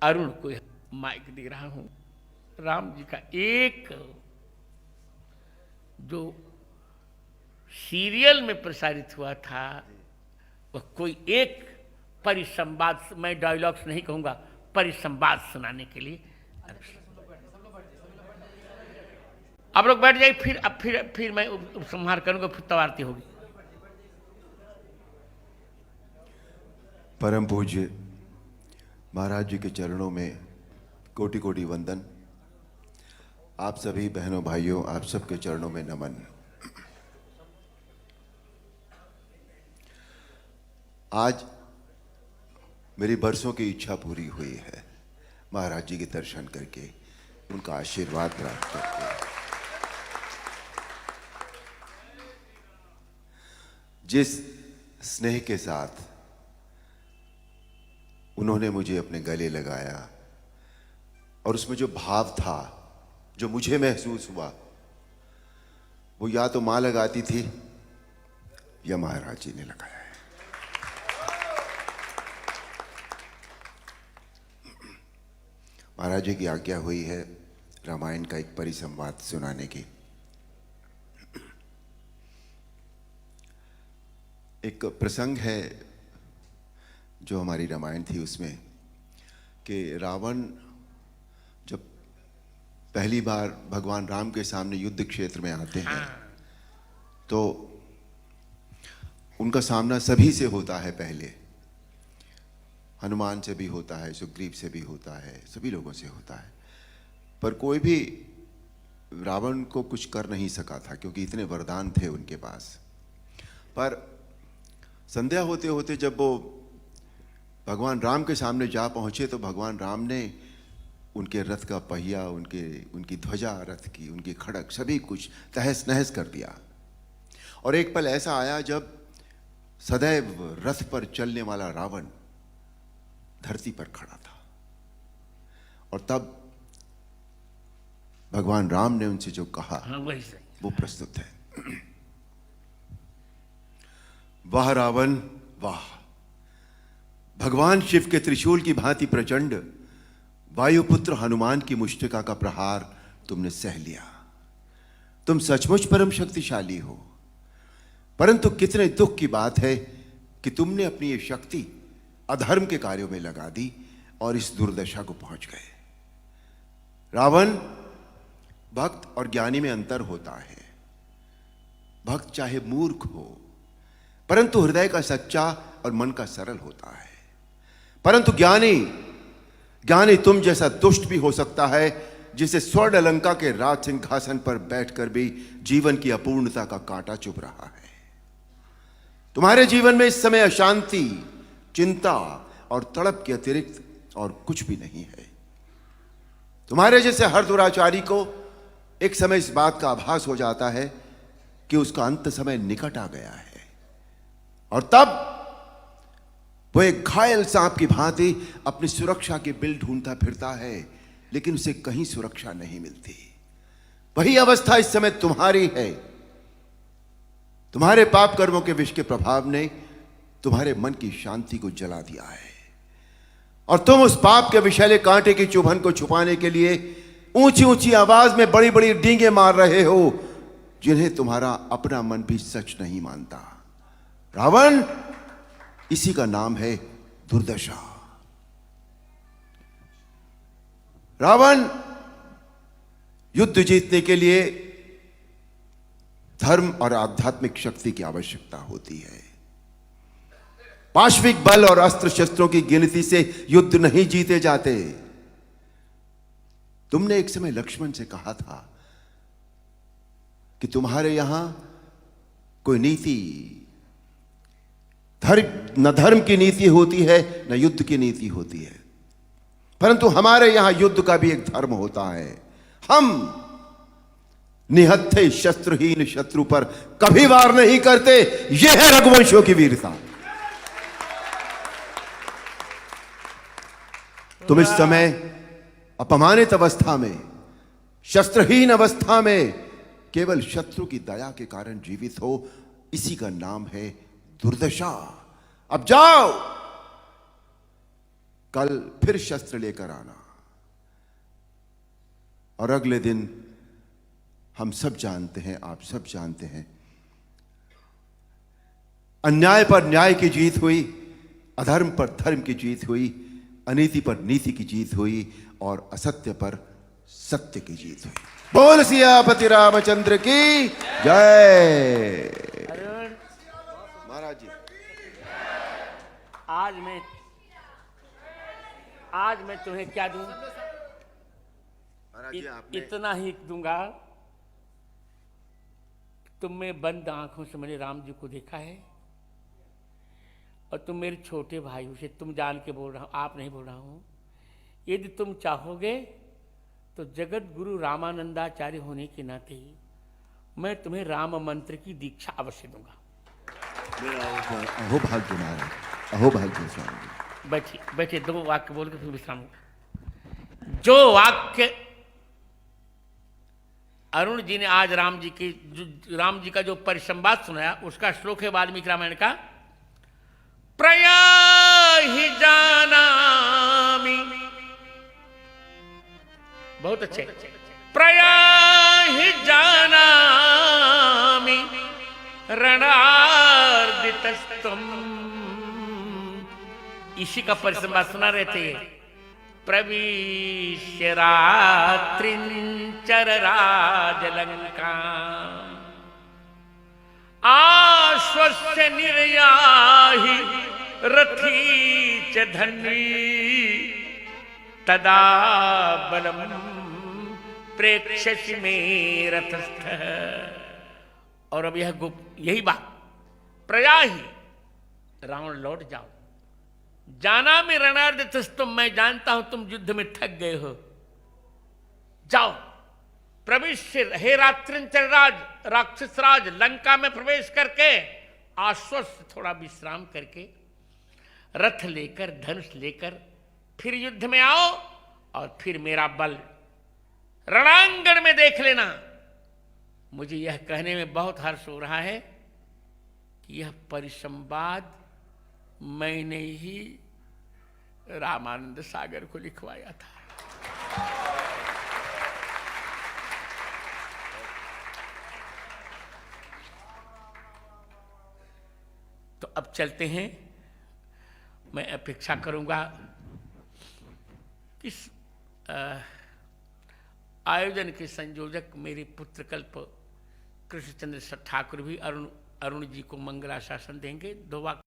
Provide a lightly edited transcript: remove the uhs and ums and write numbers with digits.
अरुण को माइक दे रहा हूं। राम जी का एक जो सीरियल में प्रसारित हुआ था वह कोई एक परिसंवाद, मैं डायलॉग्स नहीं कहूंगा, परिसंवाद सुनाने के लिए आप लोग बैठ जाइए। फिर मैं उपसंहार करूंगा, फिर तवारती होगी। परम पूज्य महाराज जी के चरणों में कोटि कोटि वंदन। आप सभी बहनों भाइयों, आप सबके चरणों में नमन। आज मेरी बरसों की इच्छा पूरी हुई है, महाराज जी के दर्शन करके, उनका आशीर्वाद प्राप्त करके। जिस स्नेह के साथ उन्होंने मुझे अपने गले लगाया और उसमें जो भाव था, जो मुझे महसूस हुआ, वो या तो मां लगाती थी या महाराज जी ने लगाया है। महाराज जी की आज्ञा हुई है रामायण का एक परिसंवाद सुनाने की। एक प्रसंग है जो हमारी रामायण थी उसमें, कि रावण जब पहली बार भगवान राम के सामने युद्ध क्षेत्र में आते हैं तो उनका सामना सभी से होता है। पहले हनुमान से भी होता है, सुग्रीव से भी होता है, सभी लोगों से होता है, पर कोई भी रावण को कुछ कर नहीं सका था क्योंकि इतने वरदान थे उनके पास। पर संध्या होते होते जब वो भगवान राम के सामने जा पहुंचे तो भगवान राम ने उनके रथ का पहिया, उनकी ध्वजा रथ की, उनकी खड़क, सभी कुछ तहस नहस कर दिया। और एक पल ऐसा आया जब सदैव रथ पर चलने वाला रावण धरती पर खड़ा था और तब भगवान राम ने उनसे जो कहा वो प्रस्तुत है। वाह रावण वाह, भगवान शिव के त्रिशूल की भांति प्रचंड वायुपुत्र हनुमान की मुष्टिका का प्रहार तुमने सह लिया। तुम सचमुच परम शक्तिशाली हो, परंतु कितने दुख की बात है कि तुमने अपनी ये शक्ति अधर्म के कार्यों में लगा दी और इस दुर्दशा को पहुंच गए। रावण, भक्त और ज्ञानी में अंतर होता है। भक्त चाहे मूर्ख हो परंतु हृदय का सच्चा और मन का सरल होता है, परंतु ज्ञानी तुम जैसा दुष्ट भी हो सकता है, जिसे स्वर्ण अलंका के राज सिंहासन पर बैठकर भी जीवन की अपूर्णता का कांटा चुभ रहा है। तुम्हारे जीवन में इस समय अशांति, चिंता और तड़प के अतिरिक्त और कुछ भी नहीं है। तुम्हारे जैसे हर दुराचारी को एक समय इस बात का आभास हो जाता है कि उसका अंत समय निकट आ गया है, और तब वो एक घायल सांप की भांति अपनी सुरक्षा के बिल ढूंढता फिरता है, लेकिन उसे कहीं सुरक्षा नहीं मिलती। वही अवस्था इस समय तुम्हारी है। तुम्हारे पाप कर्मों के विष के प्रभाव ने तुम्हारे मन की शांति को जला दिया है, और तुम उस पाप के विषैले कांटे की चुभन को छुपाने के लिए ऊंची ऊंची आवाज में बड़ी बड़ी डींगे मार रहे हो, जिन्हें तुम्हारा अपना मन भी सच नहीं मानता। रावण, इसी का नाम है दुर्दशा। रावण, युद्ध जीतने के लिए धर्म और आध्यात्मिक शक्ति की आवश्यकता होती है। पाश्विक बल और अस्त्र शस्त्रों की गिनती से युद्ध नहीं जीते जाते। तुमने एक समय लक्ष्मण से कहा था कि तुम्हारे यहां कोई नीति, न धर्म की नीति होती है न युद्ध की नीति होती है, परंतु हमारे यहां युद्ध का भी एक धर्म होता है। हम निहत्थे शस्त्रहीन शत्रु पर कभी वार नहीं करते। यह है रघुवंशों की वीरता। तुम इस समय अपमानित अवस्था में, शस्त्रहीन अवस्था में केवल शत्रु की दया के कारण जीवित हो, इसी का नाम है दुर्दशा। अब जाओ, कल फिर शस्त्र लेकर आना। और अगले दिन हम सब जानते हैं, आप सब जानते हैं, अन्याय पर न्याय की जीत हुई, अधर्म पर धर्म की जीत हुई, अनीति पर नीति की जीत हुई और असत्य पर सत्य की जीत हुई। बोल सियापति रामचंद्र की जय। अरुण, महाराज जी, आज मैं तुम्हें क्या दूं? महाराज जी, आपने इतना ही दूंगा। तुम में बंद आंखों से मैंने राम जी को देखा है, और तुम मेरे छोटे भाई हो, से तुम जान के बोल रहा हूं, आप नहीं बोल रहा हूं। यदि तुम चाहोगे तो जगत गुरु रामानंदाचार्य होने के नाते मैं तुम्हें राम मंत्र की दीक्षा अवश्य दूंगा। अहो भाग्य महाराज, अहो भाग्य स्वामी। बैठिए बैठिए, 2 वाक्य बोल के फिर विश्राम होगा। जो वाक्य अरुण जी ने आज राम जी का जो परिसंवाद सुनाया, उसका श्लोक है वाल्मीकि रामायण का। प्रयाहि जानामि, बहुत अच्छे। प्रयाहि जानामि रणार्दितस्तुम, इसी का परिसंवाद सुना रहे थे। प्रविश्य रात्रिंचर राजलंका, आश्वस्य निर्याहि रथी च धन्वी, तदा बलम प्रेक्षसि मे रथस्थ। और अब यही बात, प्रयाहि, रावण लौट जाओ। जाना में रणार्दित, तुम, मैं जानता हूं तुम युद्ध में थक गए हो, जाओ। प्रविश्य, हे रात्रिंचर राज, राक्षस राज, लंका में प्रवेश करके आश्वस्त, थोड़ा विश्राम करके, रथ लेकर, धनुष लेकर फिर युद्ध में आओ, और फिर मेरा बल रणांगण में देख लेना। मुझे यह कहने में बहुत हर्ष हो रहा है कि यह परिसंवाद मैंने ही रामानंद सागर को लिखवाया था। तो अब चलते हैं। मैं अपेक्षा करूंगा कि आयोजन के संयोजक मेरे पुत्र कल्प कृष्णचंद्र ठाकुर भी अरुण जी को मंगलाशासन देंगे। 2 वाक्य